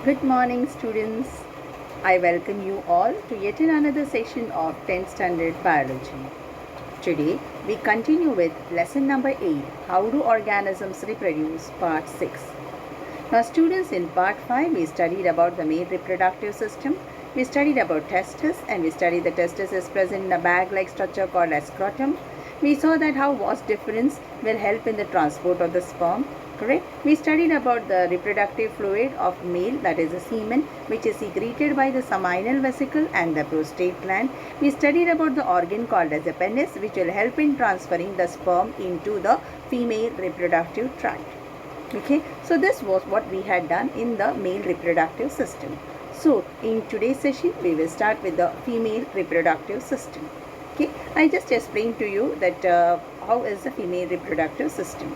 Good morning, students. I welcome you all to yet another session of 10th Standard Biology. Today, we continue with lesson number 8, How do organisms reproduce, part 6. Now, students, in part 5, we studied about the male reproductive system. We studied about testis, and we studied the testis is present in a bag-like structure called as scrotum. We saw that how vas deferens will help in the transport of the sperm. Correct? We studied about the reproductive fluid of male, that is the semen, which is secreted by the seminal vesicle and the prostate gland. We studied about the organ called as appendix, which will help in transferring the sperm into the female reproductive tract. Okay, so this was what we had done in the male reproductive system. So in today's session, we will start with the female reproductive system. Okay, I just explained to you that how is the female reproductive system.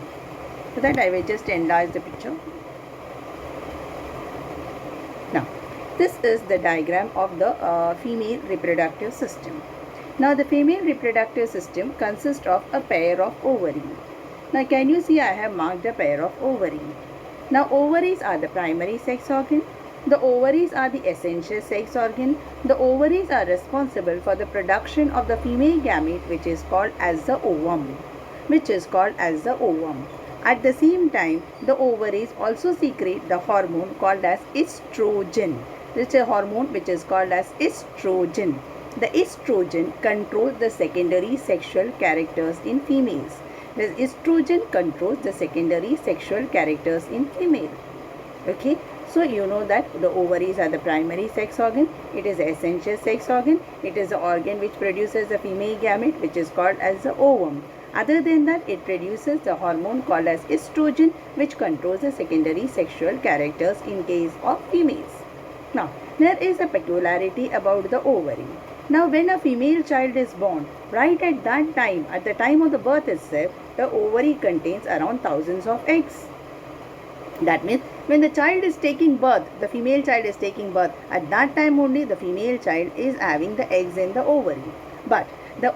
For that, I will just enlarge the picture. Now, this is the diagram of the female reproductive system. Now, the female reproductive system consists of a pair of ovary. Now, can you see I have marked a pair of ovary. Now, ovaries are the primary sex organ. The ovaries are the essential sex organ. The ovaries are responsible for the production of the female gamete, which is called as the ovum. At the same time, the ovaries also secrete the hormone called as estrogen. This is a hormone which is called as estrogen. The estrogen controls the secondary sexual characters in females. The estrogen controls the secondary sexual characters in female. Okay, so you know that the ovaries are the primary sex organ. It is the essential sex organ. It is the organ which produces the female gamete, which is called as the ovum. Other than that, it produces the hormone called as estrogen, which controls the secondary sexual characters in case of females. Now, there is a peculiarity about the ovary. Now, when a female child is born, right at that time, at the time of the birth itself, the ovary contains around thousands of eggs. That means when the child is taking birth, the female child is taking birth, at that time only the female child is having the eggs in the ovary. But the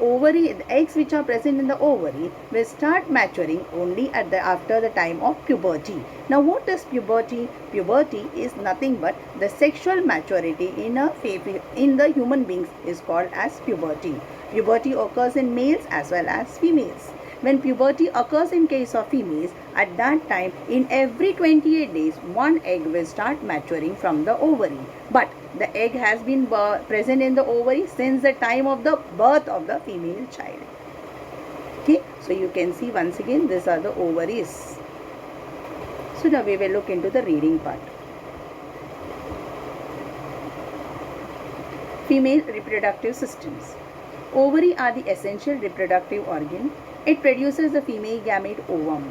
eggs which are present in the ovary will start maturing only after the time of puberty. Now, what is puberty? Puberty is nothing but the sexual maturity in the human beings is called as puberty. Puberty occurs in males as well as females. When puberty occurs in case of females, at that time, in every 28 days, one egg will start maturing from the ovary. But the egg has been present in the ovary since the time of the birth of the female child. Okay, so you can see once again, these are the ovaries. So now we will look into the reading part. Female reproductive systems. Ovary are the essential reproductive organ. It produces the female gamete ovum.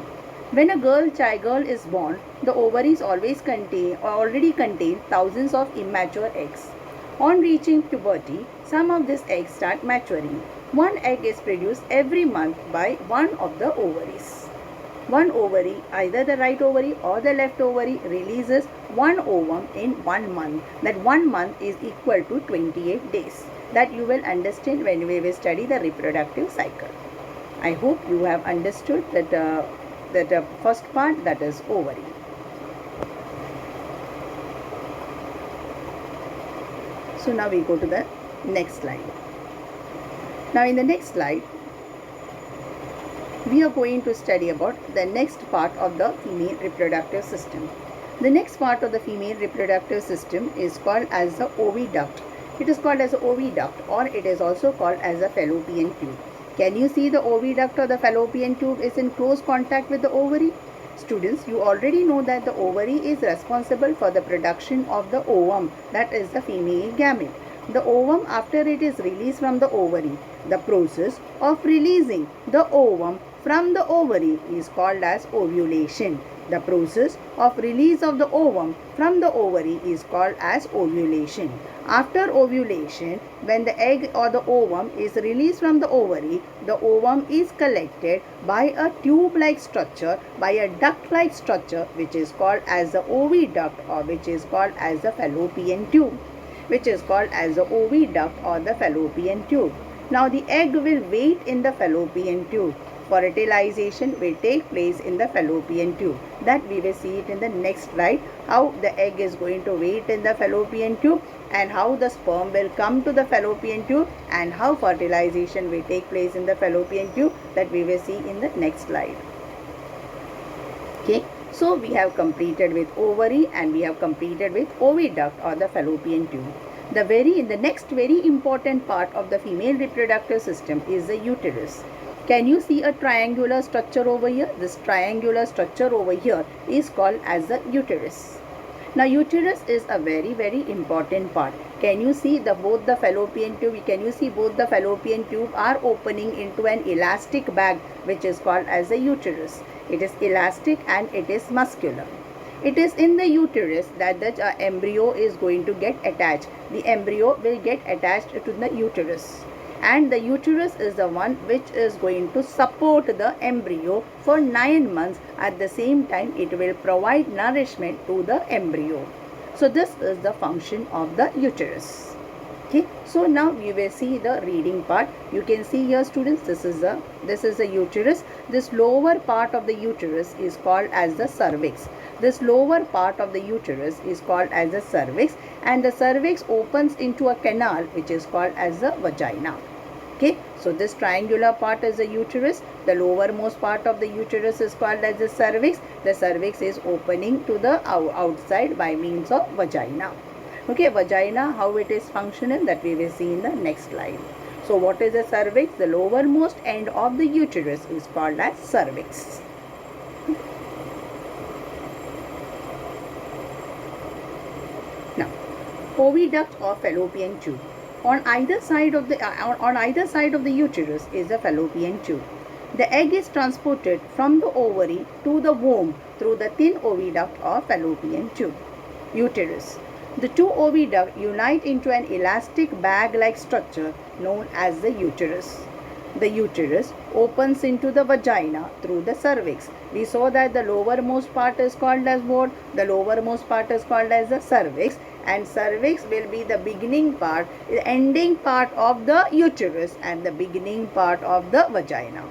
When a girl is born, the ovaries already contain thousands of immature eggs. On reaching puberty, some of these eggs start maturing. One egg is produced every month by one of the ovaries. One ovary, either the right ovary or the left ovary, releases one ovum in 1 month. That 1 month is equal to 28 days. That you will understand when we will study the reproductive cycle. I hope you have understood that the first part, that is ovary. So now we go to the next slide. Now in the next slide, we are going to study about the next part of the female reproductive system. The next part of the female reproductive system is called as the oviduct. It is called as the oviduct, or it is also called as a fallopian tube. Can you see the oviduct or the fallopian tube is in close contact with the ovary? Students, you already know that the ovary is responsible for the production of the ovum, that is the female gamete. The ovum, after it is released from the ovary, the process of releasing the ovum from the ovary is called as ovulation. The process of release of the ovum from the ovary is called as ovulation. After ovulation, when the egg or the ovum is released from the ovary, the ovum is collected by a tube-like structure, by a duct-like structure, which is called as the oviduct, or which is called as the fallopian tube. Now the egg will wait in the fallopian tube fertilization will take place in the fallopian tube. That we will see it in the next slide, how the egg is going to wait in the fallopian tube and how the sperm will come to the fallopian tube and how fertilization will take place in the fallopian tube. That we will see in the next slide. Okay, so we have completed with ovary and we have completed with oviduct or the fallopian tube. The next very important part of the female reproductive system is the uterus. Can you see a triangular structure over here? This triangular structure over here is called as the uterus. Now uterus is a very important part. Can you see both the fallopian tube? Can you see both the fallopian tube are opening into an elastic bag which is called as the uterus. It is elastic and it is muscular. It is in the uterus that the embryo is going to get attached. The embryo will get attached to the uterus. And the uterus is the one which is going to support the embryo for 9 months. At the same time, it will provide nourishment to the embryo. So this is the function of the uterus. Okay, so now we will see the reading part. You can see here, students, this is the uterus. This lower part of the uterus is called as the cervix. This lower part of the uterus is called as the cervix, and the cervix opens into a canal which is called as the vagina. Okay, so this triangular part is the uterus. The lowermost part of the uterus is called as the cervix. The cervix is opening to the outside by means of vagina. Okay, vagina, how it is functional, that we will see in the next slide. So what is the cervix? The lowermost end of the uterus is called as cervix. Now, oviduct or fallopian tube. On either side of the uterus is the fallopian tube. The egg is transported from the ovary to the womb through the thin oviduct or fallopian tube. Uterus. The two oviducts unite into an elastic bag-like structure known as the uterus. The uterus opens into the vagina through the cervix. We saw that the lowermost part is called as what? The lowermost part is called as the cervix, and cervix will be the beginning part, the ending part of the uterus and the beginning part of the vagina.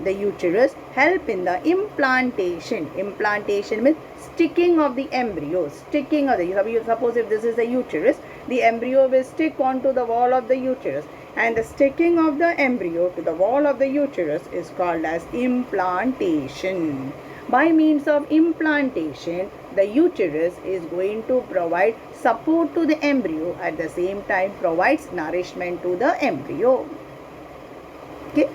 The uterus help in the implantation. Implantation means sticking of the embryo. Suppose if this is the uterus, the embryo will stick onto the wall of the uterus, and the sticking of the embryo to the wall of the uterus is called as implantation. By means of implantation, the uterus is going to provide support to the embryo, at the same time provides nourishment to the embryo. Okay.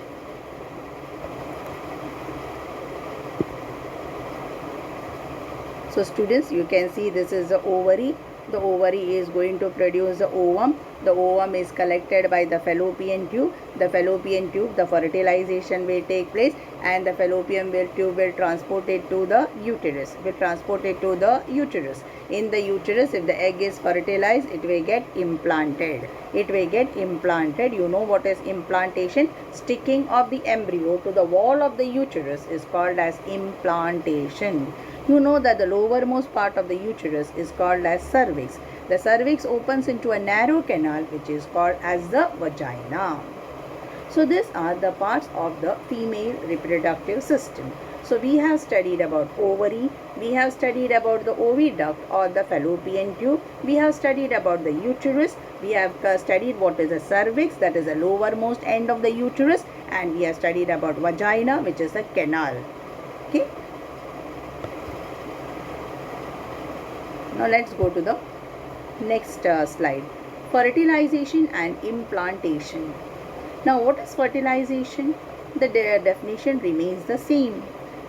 So students, you can see this is the ovary. The ovary is going to produce the ovum. The ovum is collected by the fallopian tube. The fallopian tube, the fertilization will take place, and the fallopian tube will transport it to the uterus. In the uterus, if the egg is fertilized, it will get implanted. You know what is implantation? Sticking of the embryo to the wall of the uterus is called as implantation. You know that the lowermost part of the uterus is called as cervix. The cervix opens into a narrow canal which is called as the vagina. So these are the parts of the female reproductive system. So we have studied about ovary, we have studied about the oviduct or the fallopian tube, we have studied about the uterus, we have studied what is the cervix, that is the lowermost end of the uterus, and we have studied about vagina, which is a canal. Okay. Now let's go to the next slide. Fertilization and implantation. Now what is fertilization? The definition remains the same.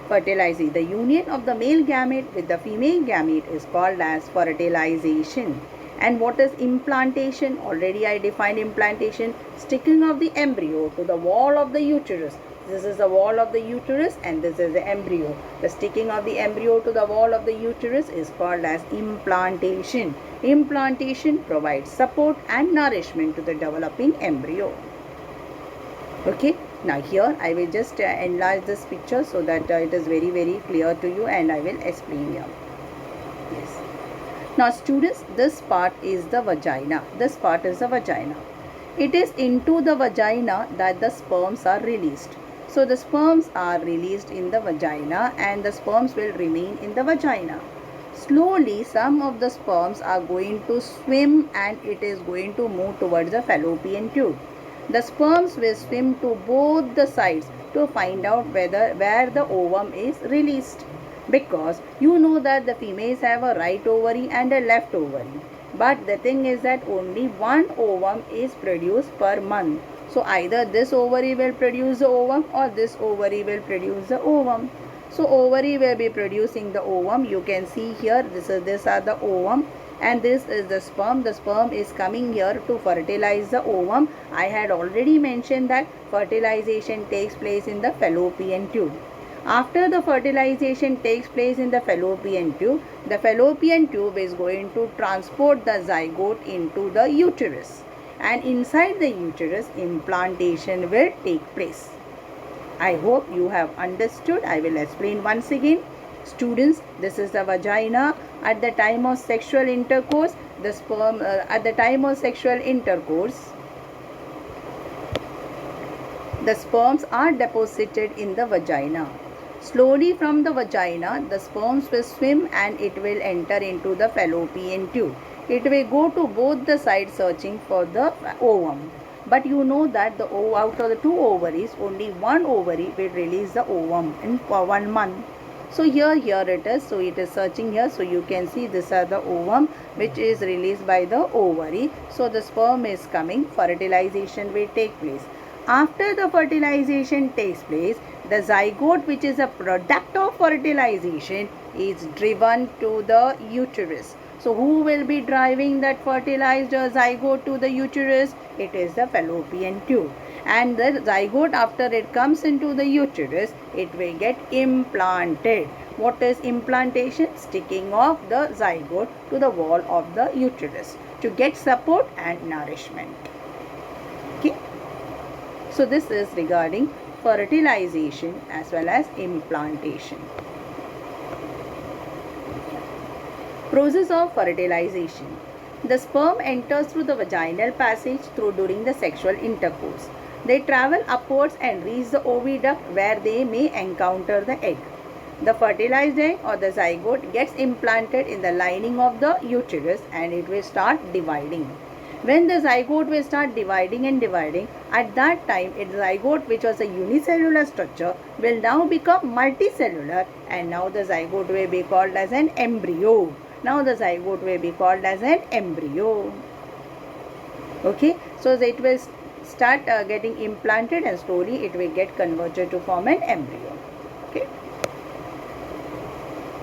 Fertilizing the union of the male gamete with the female gamete is called as fertilization. And what is implantation? Already I defined implantation. Sticking of the embryo to the wall of the uterus. This is the wall of the uterus and this is the embryo. The sticking of the embryo to the wall of the uterus is called as implantation. Implantation provides support and nourishment to the developing embryo. Okay, now here I will just enlarge this picture so that it is very clear to you, and I will explain here. Yes. Now students, this part is the vagina. This part is the vagina. It is into the vagina that the sperms are released. So the sperms are released in the vagina and the sperms will remain in the vagina. Slowly some of the sperms are going to swim and it is going to move towards the fallopian tube. The sperms will swim to both the sides to find out where the ovum is released, because you know that the females have a right ovary and a left ovary, but the thing is that only one ovum is produced per month. So either this ovary will produce the ovum or this ovary will produce the ovum. So ovary will be producing the ovum. You can see here, these are the ovum and this is the sperm. The sperm is coming here to fertilize the ovum. I had already mentioned that fertilization takes place in the fallopian tube. After the fertilization takes place in the fallopian tube is going to transport the zygote into the uterus, and inside the uterus implantation will take place. I hope you have understood. I will explain once again. Students, this is the vagina. At the time of sexual intercourse, the sperm the sperms are deposited in the vagina. Slowly from the vagina, the sperms will swim and it will enter into the fallopian tube. It will go to both the sides searching for the ovum. But you know that out of the two ovaries, only one ovary will release the ovum in 1 month. So here it is. So it is searching here. So you can see these are the ovum which is released by the ovary. So the sperm is coming. Fertilization will take place. After the fertilization takes place, the zygote, which is a product of fertilization, is driven to the uterus. So who will be driving that fertilized zygote to the uterus? It is the fallopian tube. And the zygote, after it comes into the uterus, it will get implanted. What is implantation? Sticking of the zygote to the wall of the uterus to get support and nourishment. Okay. So this is regarding fertilization as well as implantation. Process of fertilization. The sperm enters through the vaginal passage during the sexual intercourse. They travel upwards and reach the oviduct where they may encounter the egg. The fertilized egg or the zygote gets implanted in the lining of the uterus and it will start dividing. When the zygote will start dividing, at that time its zygote, which was a unicellular structure, will now become multicellular, and now the zygote will be called as an embryo. Okay, so it will start getting implanted and slowly it will get converted to form an embryo. Okay.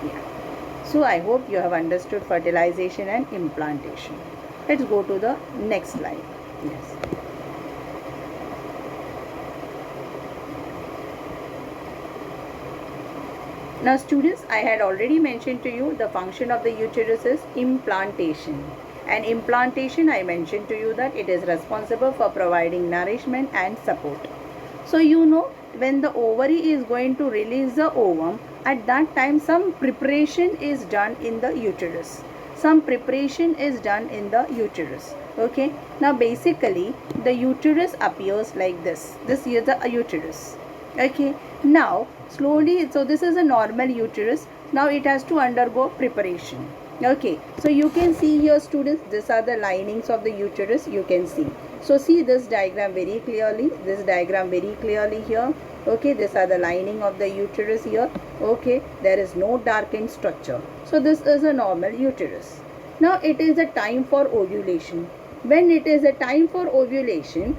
Yeah. So I hope you have understood fertilization and implantation. Let's go to the next slide. Yes. Now students, I had already mentioned to you the function of the uterus is implantation. And implantation, I mentioned to you that it is responsible for providing nourishment and support. So you know, when the ovary is going to release the ovum, at that time some preparation is done in the uterus. Okay. Now basically the uterus appears like this. This is the uterus. Okay. Now slowly, so this is a normal uterus. Now it has to undergo preparation. Okay. So you can see here students, these are the linings of the uterus. You can see. So see this diagram very clearly. Here. Okay, these are the lining of the uterus here. Okay, there is no darkened structure. So this is a normal uterus. Now it is a time for ovulation. When it is a time for ovulation,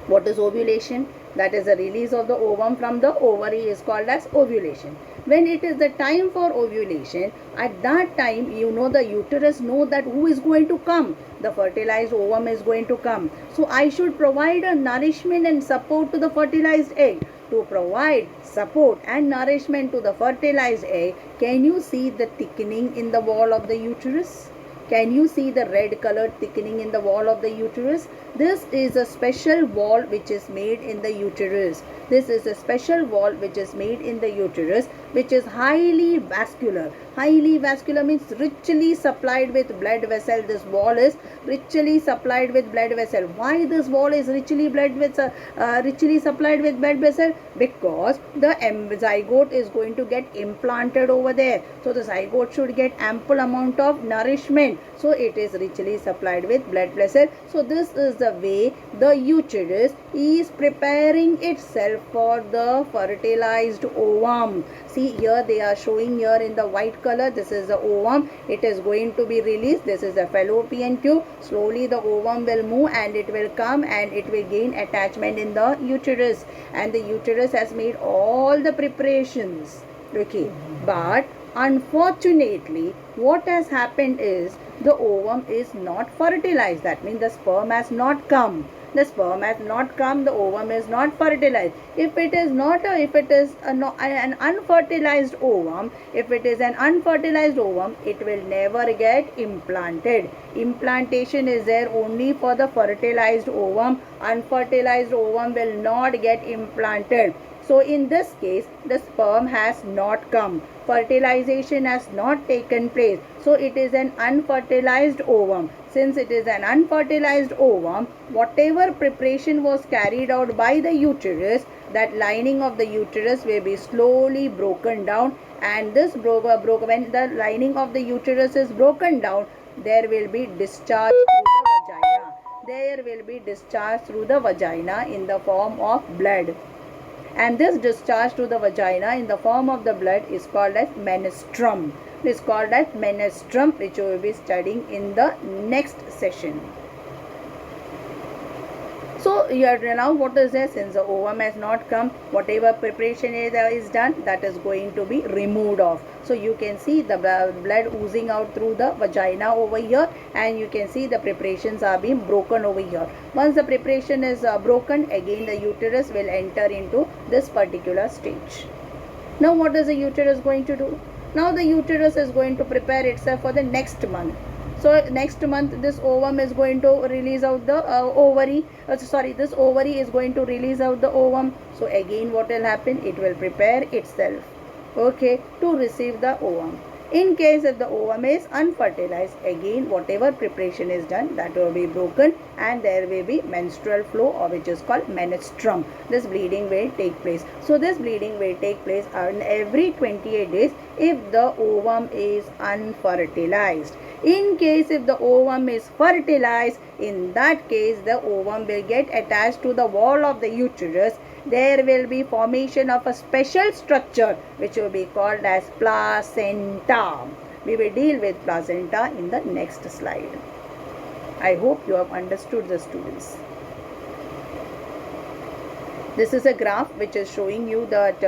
what is ovulation? That is the release of the ovum from the ovary is called as ovulation. When it is the time for ovulation, at that time you know the uterus know that who is going to come. The fertilized ovum is going to come. So I should provide a nourishment and support to the fertilized egg. To provide support and nourishment to the fertilized egg, can you see the thickening in the wall of the uterus? Can you see the red colored thickening in the wall of the uterus? This is a special wall which is made in the uterus. This is a special wall which is made in the uterus, which is highly vascular. Highly vascular means richly supplied with blood vessel. This wall is richly supplied with blood vessel. Why this wall is richly supplied with blood vessel? Because the zygote is going to get implanted over there. So the zygote should get ample amount of nourishment. So it is richly supplied with blood vessel. So this is the way the uterus is preparing itself for the fertilized ovum. See here they are showing here in the white color. This is the ovum. It is going to be released. This is the fallopian tube. Slowly the ovum will move and it will come and it will gain attachment in the uterus. And the uterus has made all the preparations. Okay. But unfortunately, what has happened is the ovum is not fertilized. That means the sperm has not come. The sperm has not come. The ovum is not fertilized. If it is an unfertilized ovum, it will never get implanted. Implantation is there only for the fertilized ovum. Unfertilized ovum will not get implanted. So in this case, the sperm has not come. Fertilization has not taken place. So it is an unfertilized ovum. Since it is an unfertilized ovum, whatever preparation was carried out by the uterus, that lining of the uterus will be slowly broken down. And this when the lining of the uterus is broken down, there will be discharge through the vagina. There will be discharge through the vagina in the form of blood. And this discharge to the vagina in the form of the blood is called as menstruum. It is called as menstruum, which we will be studying in the next session. So here now what is there? Since the ovum has not come, whatever preparation is done, that is going to be removed off. So you can see the blood oozing out through the vagina over here, and you can see the preparations are being broken over here. Once the preparation is broken, again the uterus will enter into this particular stage. Now what is the uterus going to do? Now the uterus is going to prepare itself for the next month. So next month this ovum is going to release out the this ovary is going to release out the ovum. So again what will happen? It will prepare itself, okay, to receive the ovum. In case if the ovum is unfertilized, again whatever preparation is done, that will be broken and there will be menstrual flow, or which is called menstruum. This bleeding will take place. So this bleeding will take place on every 28 days if the ovum is unfertilized. In case if the ovum is fertilized, in that case the ovum will get attached to the wall of the uterus. There will be formation of a special structure which will be called as placenta. We will deal with placenta in the next slide. I hope you have understood the students. This is a graph which is showing you that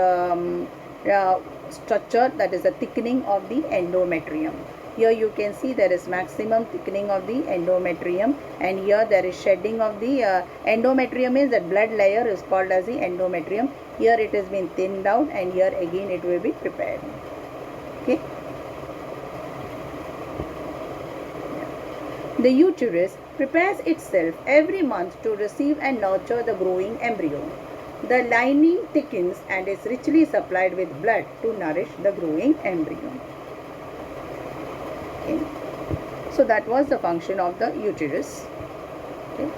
structure, that is the thickening of the endometrium. Here you can see there is maximum thickening of the endometrium, and here there is shedding of the endometrium. Is that blood layer is called as the endometrium. Here it has been thinned out, and here again it will be prepared. Okay. The uterus prepares itself every month to receive and nurture the growing embryo. The lining thickens and is richly supplied with blood to nourish the growing embryo. Okay. So that was the function of the uterus. Okay.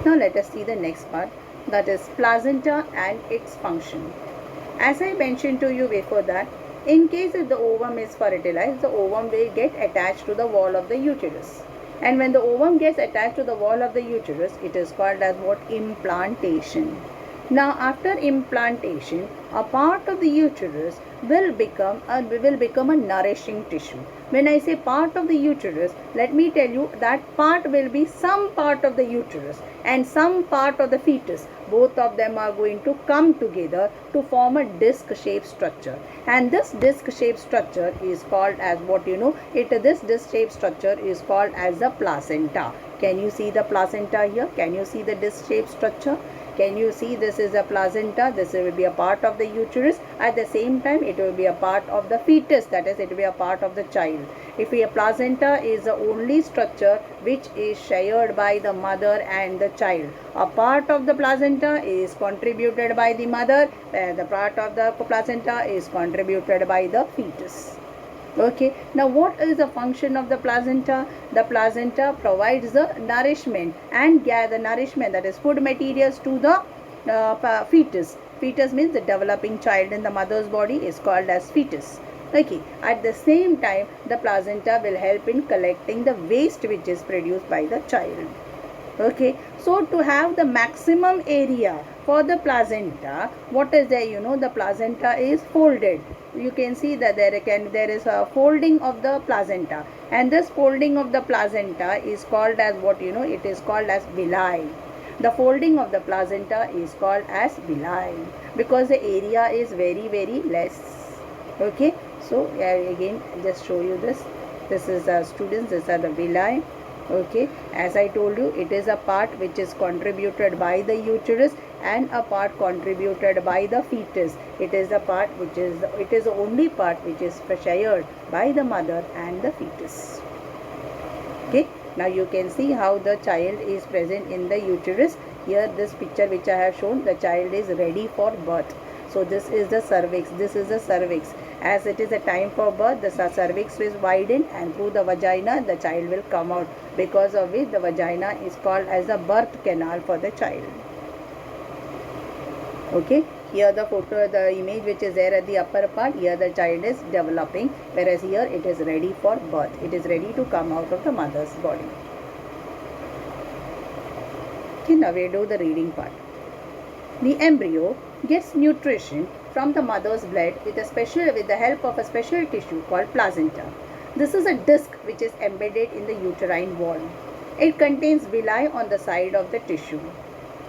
Now let us see the next part, that is placenta and its function. As I mentioned to you before that, in case if the ovum is fertilized, the ovum will get attached to the wall of the uterus. And when the ovum gets attached to the wall of the uterus, it is called as what? Implantation. Now after implantation, a part of the uterus will become a nourishing tissue. When I say part of the uterus, let me tell you that part will be some part of the uterus and some part of the fetus. Both of them are going to come together to form a disc-shaped structure. And this disc-shaped structure is called as what this disc-shaped structure is called as the placenta. Can you see the placenta here? Can you see the disc-shaped structure? Can you see this is a placenta? This will be a part of the uterus. At the same time, it will be a part of the fetus, that is, it will be a part of the child. If a placenta is the only structure which is shared by the mother and the child, a part of the placenta is contributed by the mother, the part of the placenta is contributed by the fetus. Okay, now what is the function of the placenta? The placenta provides the nourishment and gather nourishment, that is food materials, to the fetus. Fetus means the developing child in the mother's body is called as fetus. Okay, at the same time the placenta will help in collecting the waste which is produced by the child. Okay, so to have the maximum area for the placenta, what is there? The placenta is folded. You can see that there is a folding of the placenta, and this folding of the placenta is called as what? It is called as villi. The folding of the placenta is called as villi because the area is very, very less. Okay, so again just show you this. This is students, these are the villi. Okay, as I told you, it is a part which is contributed by the uterus and a part contributed by the fetus. It is the part which is, it is the only part which is shared by the mother and the fetus. Okay, now you can see how the child is present in the uterus. Here this picture which I have shown, the child is ready for birth. So this is the cervix, this is the cervix. As it is a time for birth, the cervix is widened and through the vagina the child will come out, because of which the vagina is called as the birth canal for the child. Okay, here the photo, the image which is there at the upper part, here the child is developing, whereas here it is ready for birth. It is ready to come out of the mother's body. Okay, now we do the reading part. The embryo gets nutrition from the mother's blood with the help of a special tissue called placenta. This is a disc which is embedded in the uterine wall. It contains villi on the side of the tissue.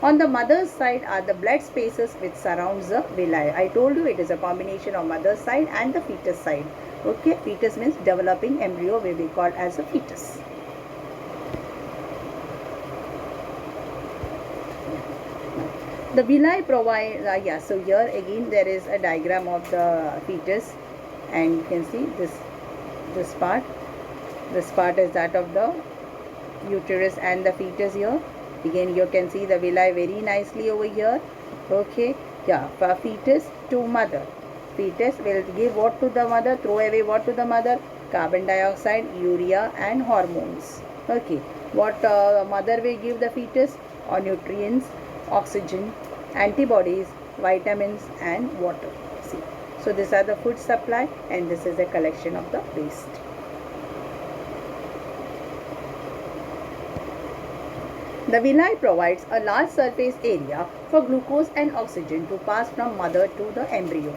On the mother's side are the blood spaces which surrounds the villi. I told you it is a combination of mother's side and the fetus side. Okay, fetus means developing embryo will be called as a fetus. The villi provide, so here again there is a diagram of the fetus, and you can see this part is that of the uterus and the fetus here. Again you can see the villi very nicely over here. Okay, yeah, for fetus to mother. Fetus will give what to the mother, throw away what to the mother? Carbon dioxide, urea and hormones. Okay, what mother will give the fetus? Or nutrients, oxygen, antibodies, vitamins and water. See, so these are the food supply and this is a collection of the waste. The villi provides a large surface area for glucose and oxygen to pass from mother to the embryo.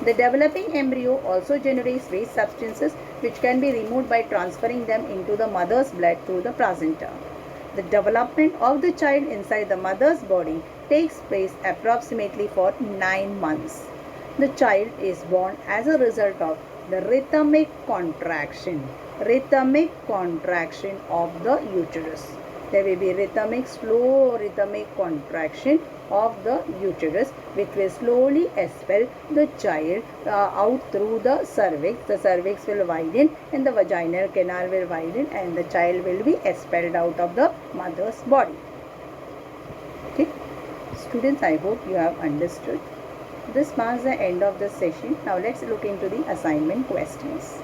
The developing embryo also generates waste substances which can be removed by transferring them into the mother's blood through the placenta. The development of the child inside the mother's body takes place approximately for 9 months. The child is born as a result of the rhythmic contraction of the uterus. There will be slow rhythmic contraction of the uterus, which will slowly expel the child out through the cervix. The cervix will widen and the vaginal canal will widen and the child will be expelled out of the mother's body. Okay, students, I hope you have understood. This marks the end of this session. Now let's look into the assignment questions.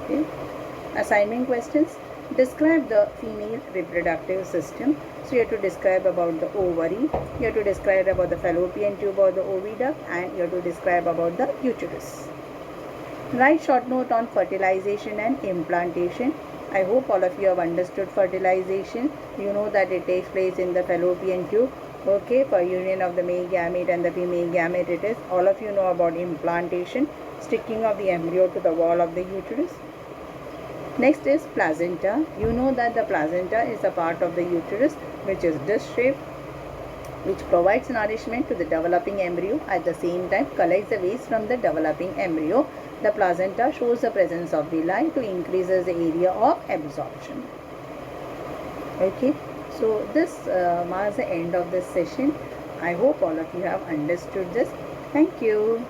Okay, assignment questions. Describe the female reproductive system. So you have to describe about the ovary, you have to describe about the fallopian tube or the oviduct, and you have to describe about the uterus. Write short note on fertilization and implantation. I hope all of you have understood fertilization. You know that it takes place in the fallopian tube. Okay, for union of the male gamete and the female gamete it is. All of you know about implantation, sticking of the embryo to the wall of the uterus. Next is placenta. You know that the placenta is a part of the uterus which is disc shaped, which provides nourishment to the developing embryo, at the same time collects the waste from the developing embryo. The placenta shows the presence of villi to increase the area of absorption. Okay, so this marks the end of this session. I hope all of you have understood this. Thank you.